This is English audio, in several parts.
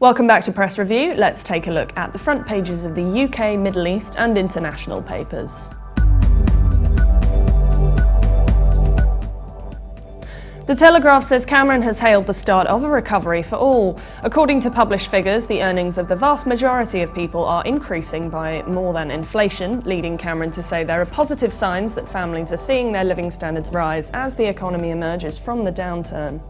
Welcome back to Press Review. Let's take a look at the front pages of the UK, Middle East and international papers. The Telegraph says Cameron has hailed the start of a recovery for all. According to published figures, the earnings of the vast majority of people are increasing by more than inflation, leading Cameron to say there are positive signs that families are seeing their living standards rise as the economy emerges from the downturn.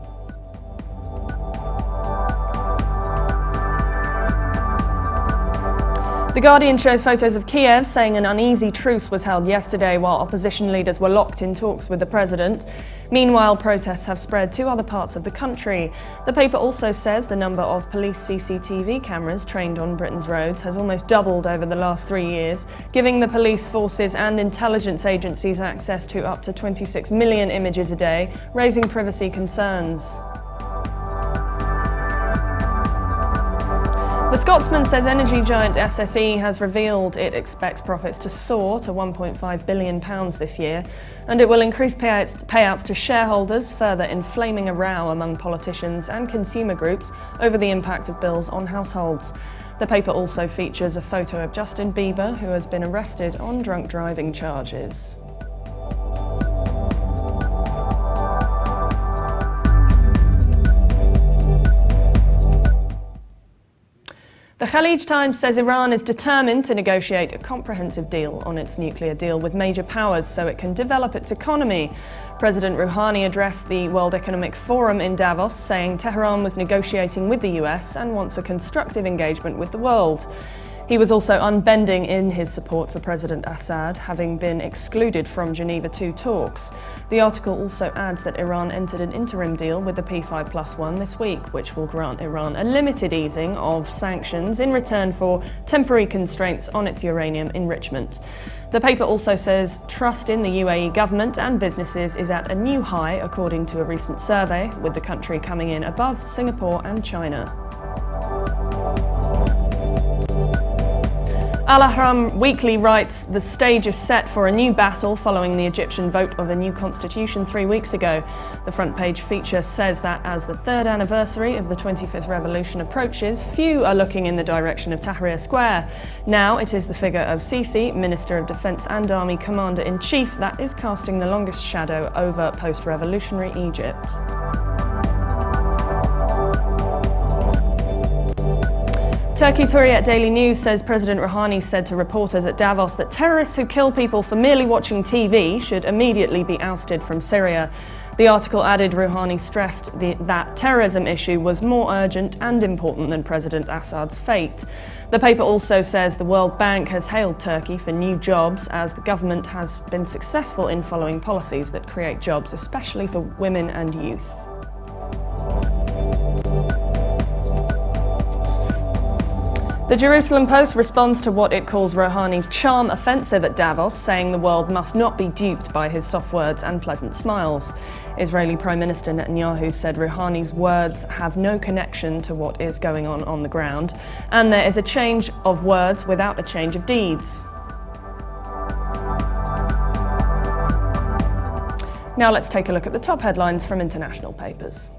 The Guardian shows photos of Kiev saying an uneasy truce was held yesterday while opposition leaders were locked in talks with the president. Meanwhile, protests have spread to other parts of the country. The paper also says the number of police CCTV cameras trained on Britain's roads has almost doubled over the last 3 years, giving the police forces and intelligence agencies access to up to 26 million images a day, raising privacy concerns. The Scotsman says energy giant SSE has revealed it expects profits to soar to £1.5 billion this year, and it will increase payouts to shareholders, further inflaming a row among politicians and consumer groups over the impact of bills on households. The paper also features a photo of Justin Bieber, who has been arrested on drunk driving charges. The Khalij Times says Iran is determined to negotiate a comprehensive deal on its nuclear deal with major powers so it can develop its economy. President Rouhani addressed the World Economic Forum in Davos, saying Tehran was negotiating with the US and wants a constructive engagement with the world. He was also unbending in his support for President Assad, having been excluded from Geneva II talks. The article also adds that Iran entered an interim deal with the P5+1 this week, which will grant Iran a limited easing of sanctions in return for temporary constraints on its uranium enrichment. The paper also says trust in the UAE government and businesses is at a new high, according to a recent survey, with the country coming in above Singapore and China. Al-Ahram Weekly writes, the stage is set for a new battle following the Egyptian vote of a new constitution 3 weeks ago. The front page feature says that as the third anniversary of the 25th revolution approaches, few are looking in the direction of Tahrir Square. Now it is the figure of Sisi, Minister of Defence and Army Commander-in-Chief, that is casting the longest shadow over post-revolutionary Egypt. Turkey's Hurriyet Daily News says President Rouhani said to reporters at Davos that terrorists who kill people for merely watching TV should immediately be ousted from Syria. The article added Rouhani stressed that terrorism issue was more urgent and important than President Assad's fate. The paper also says the World Bank has hailed Turkey for new jobs as the government has been successful in following policies that create jobs, especially for women and youth. The Jerusalem Post responds to what it calls Rouhani's charm offensive at Davos, saying the world must not be duped by his soft words and pleasant smiles. Israeli Prime Minister Netanyahu said Rouhani's words have no connection to what is going on the ground, and there is a change of words without a change of deeds. Now let's take a look at the top headlines from international papers.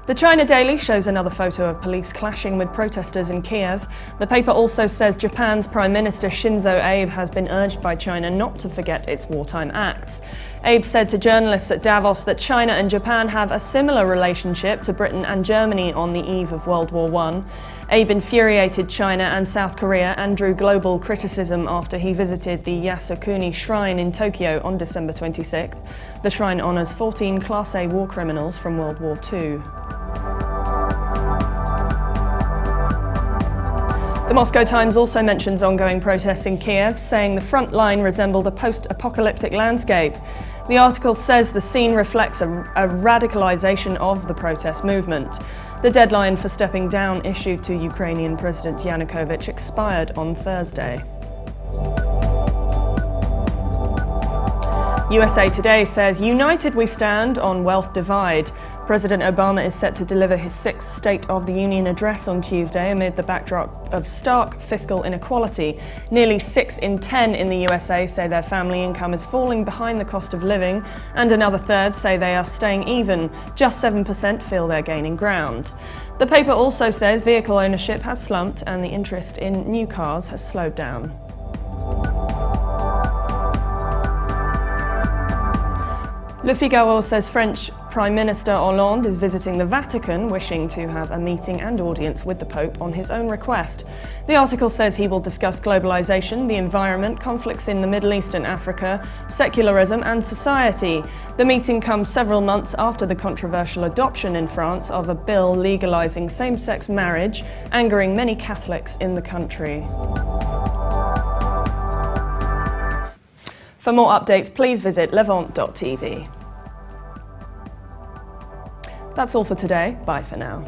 The China Daily shows another photo of police clashing with protesters in Kiev. The paper also says Japan's Prime Minister Shinzo Abe has been urged by China not to forget its wartime acts. Abe said to journalists at Davos that China and Japan have a similar relationship to Britain and Germany on the eve of World War I. Abe infuriated China and South Korea and drew global criticism after he visited the Yasukuni Shrine in Tokyo on December 26th. The shrine honours 14 Class A war criminals from World War II. The Moscow Times also mentions ongoing protests in Kiev, saying the front line resembled a post-apocalyptic landscape. The article says the scene reflects a radicalization of the protest movement. The deadline for stepping down issued to Ukrainian President Yanukovych expired on Thursday. USA Today says, "United we stand on wealth divide." President Obama is set to deliver his 6th State of the Union address on Tuesday amid the backdrop of stark fiscal inequality. Nearly 6 in 10 in the USA say their family income is falling behind the cost of living, and another third say they are staying even. Just 7% feel they're gaining ground. The paper also says vehicle ownership has slumped and the interest in new cars has slowed down. Le Figaro says French Prime Minister Hollande is visiting the Vatican, wishing to have a meeting and audience with the Pope on his own request. The article says he will discuss globalization, the environment, conflicts in the Middle East and Africa, secularism and society. The meeting comes several months after the controversial adoption in France of a bill legalizing same-sex marriage, angering many Catholics in the country. For more updates, please visit levant.tv. That's all for today. Bye for now.